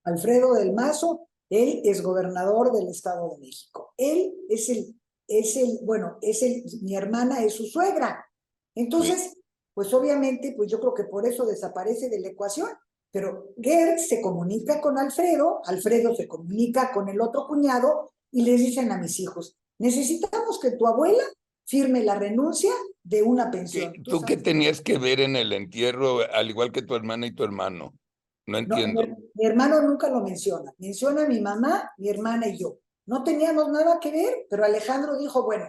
Alfredo del Mazo, él es gobernador del Estado de México. Él mi hermana es su suegra. Sí. Entonces, pues obviamente, pues yo creo que por eso desaparece de la ecuación. Pero Gertz se comunica con Alfredo, Alfredo se comunica con el otro cuñado y les dicen a mis hijos, necesitamos que tu abuela firme la renuncia de una pensión. Tú ¿Tú qué sabes. tenías que ver en el entierro, al igual que tu hermana y tu hermano? No No, entiendo. mi hermano nunca lo menciona. Menciona a mi mamá, mi hermana y yo. No teníamos nada que ver, pero Alejandro dijo, bueno,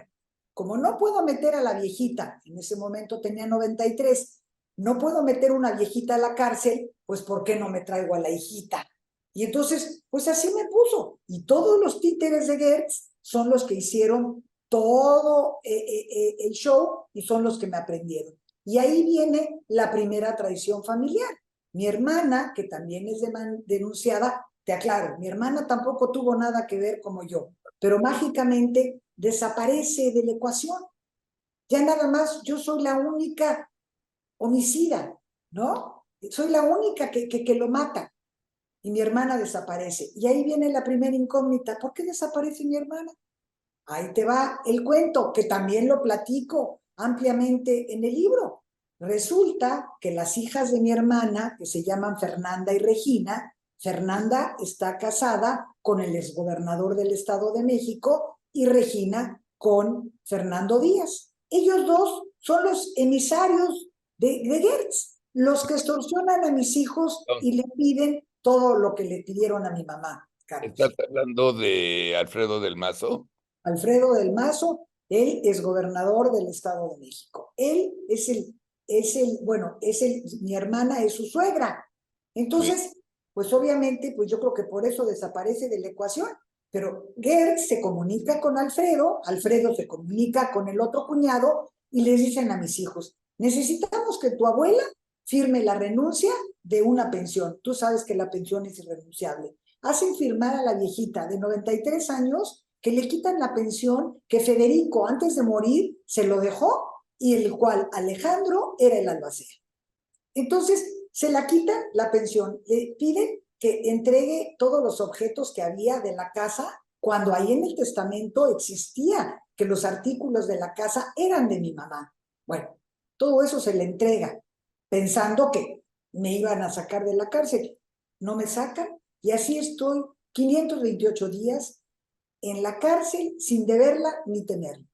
como no puedo meter a la viejita, en ese momento tenía 93, no puedo meter una viejita a la cárcel, pues ¿por qué no me traigo a la hijita? Y entonces, pues así me puso. Y todos los títeres de Gertz son los que hicieron todo el show y son los que me aprendieron. Y ahí viene la primera traición familiar. Mi hermana, que también es denunciada, te aclaro, mi hermana tampoco tuvo nada que ver como yo, pero mágicamente desaparece de la ecuación. Ya nada más yo soy la única homicida, ¿no? Soy la única que lo mata y mi hermana desaparece. Y ahí viene la primera incógnita, ¿por qué desaparece mi hermana? Ahí te va el cuento, que también lo platico ampliamente en el libro. Resulta que las hijas de mi hermana, que se llaman Fernanda y Regina, Fernanda está casada con el exgobernador del Estado de México y Regina con Fernando Díaz. Ellos dos son los emisarios de Gertz, los que extorsionan a mis hijos No, y le piden todo lo que le pidieron a mi mamá, ¿estás Carlos. hablando de Alfredo del Mazo? Alfredo del Mazo, él es gobernador del Estado de México. Él mi hermana es su suegra. Sí. Entonces, pues obviamente, pues yo creo que por eso desaparece de la ecuación. Pero Gertz se comunica con Alfredo, Alfredo se comunica con el otro cuñado y les dicen a mis hijos, necesitamos que tu abuela firme la renuncia de una pensión. Tú sabes que la pensión es irrenunciable. Hacen firmar a la viejita de 93 años que le quitan la pensión que Federico antes de morir se lo dejó y el cual Alejandro era el albacea. Entonces se la quitan la pensión, le piden que entregue todos los objetos que había de la casa cuando ahí en el testamento existía que los artículos de la casa eran de mi mamá. Bueno, todo eso se le entrega pensando que me iban a sacar de la cárcel. No me sacan y así estoy 528 días en la cárcel sin deberla ni temerla.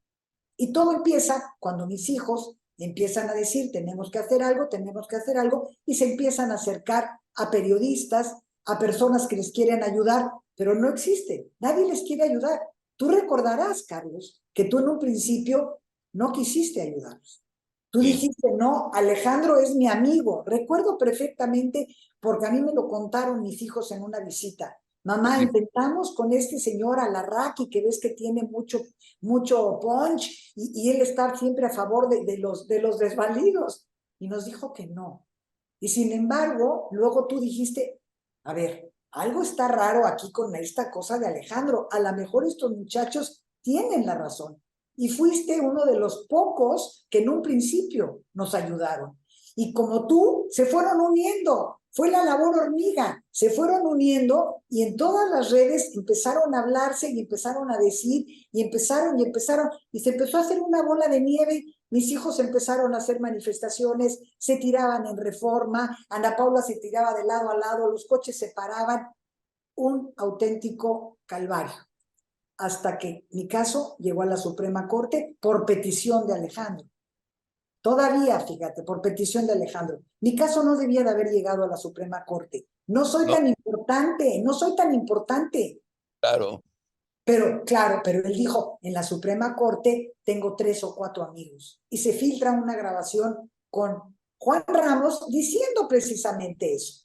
Y todo empieza cuando mis hijos empiezan a decir, tenemos que hacer algo, y se empiezan a acercar a periodistas, a personas que les quieren ayudar, pero no existe, nadie les quiere ayudar. Tú recordarás, Carlos, que tú en un principio no quisiste ayudarlos. Tú Sí. dijiste, no, Alejandro es mi amigo. Recuerdo perfectamente porque a mí me lo contaron mis hijos en una visita. Mamá, Sí. intentamos con este señor Alarraqui, que ves que tiene mucho punch, y él está siempre a favor de los desvalidos. Y nos dijo que no. Y sin embargo, luego tú dijiste, a ver, algo está raro aquí con esta cosa de Alejandro. A lo mejor estos muchachos tienen la razón. Y fuiste uno de los pocos que en un principio nos ayudaron. Y como tú, se fueron uniendo. Fue la labor hormiga. Se fueron uniendo y en todas las redes empezaron a hablarse y empezaron a decir y se empezó a hacer una bola de nieve. Mis hijos empezaron a hacer manifestaciones, se tiraban en Reforma, Ana Paula se tiraba de lado a lado, los coches se paraban, un auténtico calvario. Hasta que mi caso llegó a la Suprema Corte por petición de Alejandro. Todavía, fíjate, por petición de Alejandro. Mi caso no debía de haber llegado a la Suprema Corte. No soy No, tan importante, no soy tan importante. claro. Pero claro, pero él dijo, en la Suprema Corte tengo 3 o 4 amigos. Y se filtra una grabación con Juan Ramos diciendo precisamente eso.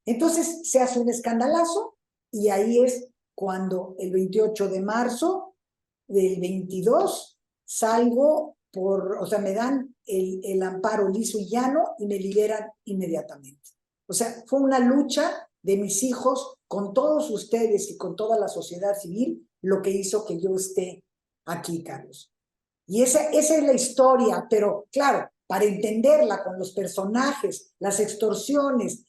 Entonces se hace un escandalazo y ahí es cuando el 28 de marzo del 22 salgo o sea, me dan el amparo liso y llano y me liberan inmediatamente. O sea, fue una lucha de mis hijos con todos ustedes y con toda la sociedad civil lo que hizo que yo esté aquí, Carlos. Y esa es la historia, pero claro, para entenderla con los personajes, las extorsiones,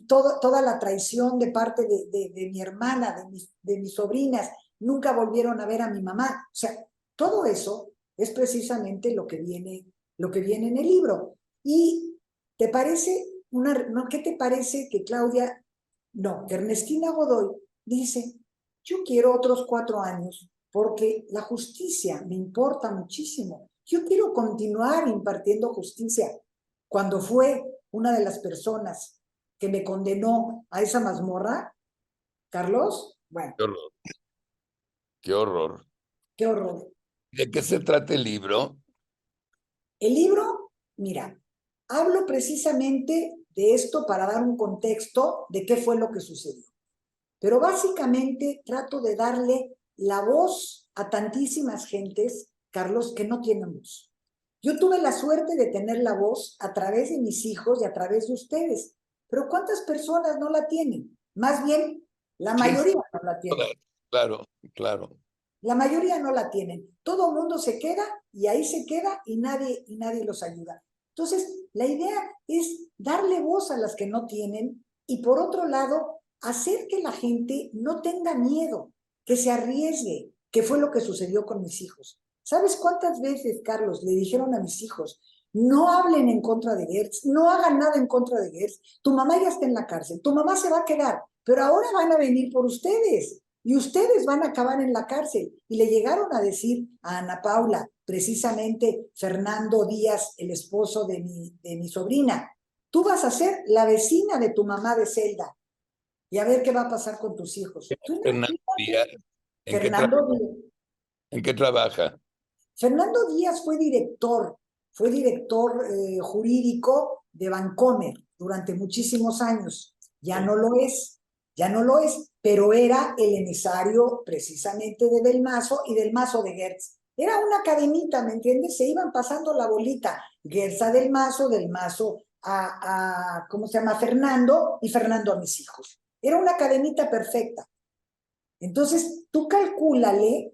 toda la traición de parte de mi hermana, de mis sobrinas, nunca volvieron a ver a mi mamá. O sea, todo eso es precisamente lo que viene en el libro. Y ¿te parece qué te parece que que Ernestina Godoy dice, yo quiero otros 4 años porque la justicia me importa muchísimo. Yo quiero continuar impartiendo justicia. Cuando fue una de las personas que me condenó a esa mazmorra, Carlos, bueno, Qué horror. Qué horror. qué horror. ¿De qué se trata el libro? El libro, mira, hablo precisamente de esto para dar un contexto de qué fue lo que sucedió. Pero básicamente trato de darle la voz a tantísimas gentes, Carlos, que no tienen voz. Yo tuve la suerte de tener la voz a través de mis hijos y a través de ustedes, pero ¿cuántas personas no la tienen? Más bien, la mayoría no la tienen. Claro, claro. La mayoría no la tienen. Todo el mundo se queda y ahí se queda y nadie los ayuda. Entonces, la idea es darle voz a las que no tienen y por otro lado, hacer que la gente no tenga miedo, que se arriesgue, que fue lo que sucedió con mis hijos. ¿Sabes cuántas veces, Carlos, le dijeron a mis hijos, no hablen en contra de Gertz, no hagan nada en contra de Gertz, tu mamá ya está en la cárcel, tu mamá se va a quedar, pero ahora van a venir por ustedes y ustedes van a acabar en la cárcel? Y le llegaron a decir a Ana Paula, precisamente Fernando Díaz, el esposo de mi sobrina, tú vas a ser la vecina de tu mamá de celda y a ver qué va a pasar con tus hijos. Fernando Díaz, ¿en qué trabaja? Fernando Díaz fue director jurídico de Vancomer durante muchísimos años. Ya no lo es, pero era el emisario precisamente de Del Mazo y del Mazo de Gertz. Era una cadenita, ¿me entiendes? Se iban pasando la bolita. Gertz a Del Mazo ¿cómo se llama? Fernando, y Fernando a mis hijos. Era una cadenita perfecta. Entonces, tú calcúlale,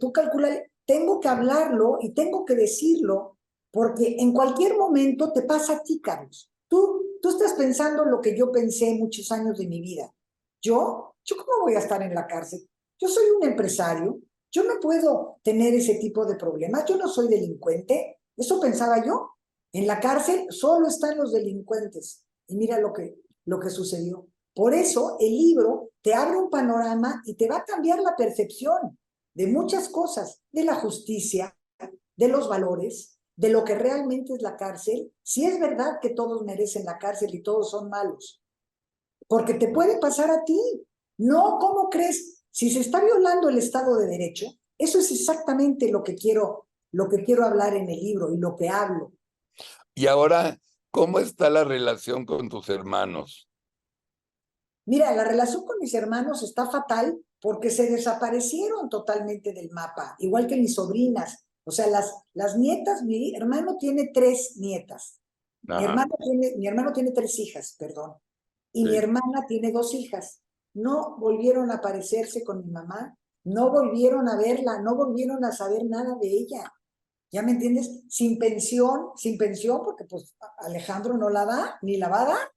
tengo que hablarlo y tengo que decirlo, porque en cualquier momento te pasa a ti, Carlos. Tú estás pensando lo que yo pensé muchos años de mi vida. ¿Yo cómo voy a estar en la cárcel? Yo soy un empresario, yo no puedo tener ese tipo de problemas, yo no soy delincuente. Eso pensaba yo. En la cárcel solo están los delincuentes. Y mira lo que sucedió. Por eso el libro te abre un panorama y te va a cambiar la percepción de muchas cosas, de la justicia, de los valores, de lo que realmente es la cárcel. Si es verdad que todos merecen la cárcel y todos son malos, porque te puede pasar a ti. No, ¿cómo crees? Si se está violando el Estado de Derecho, eso es exactamente lo que quiero hablar en el libro y lo que hablo. Y ahora, ¿cómo está la relación con tus hermanos? Mira, la relación con mis hermanos está fatal porque se desaparecieron totalmente del mapa, igual que mis sobrinas. O sea, las nietas, mi hermano tiene 3 nietas. Mi hermano tiene 3 hijas, perdón. Y Sí. mi hermana tiene 2 hijas. No volvieron a aparecerse con mi mamá, no volvieron a verla, no volvieron a saber nada de ella. ¿Ya me entiendes? Sin pensión, porque pues Alejandro no la da, ni la va a dar.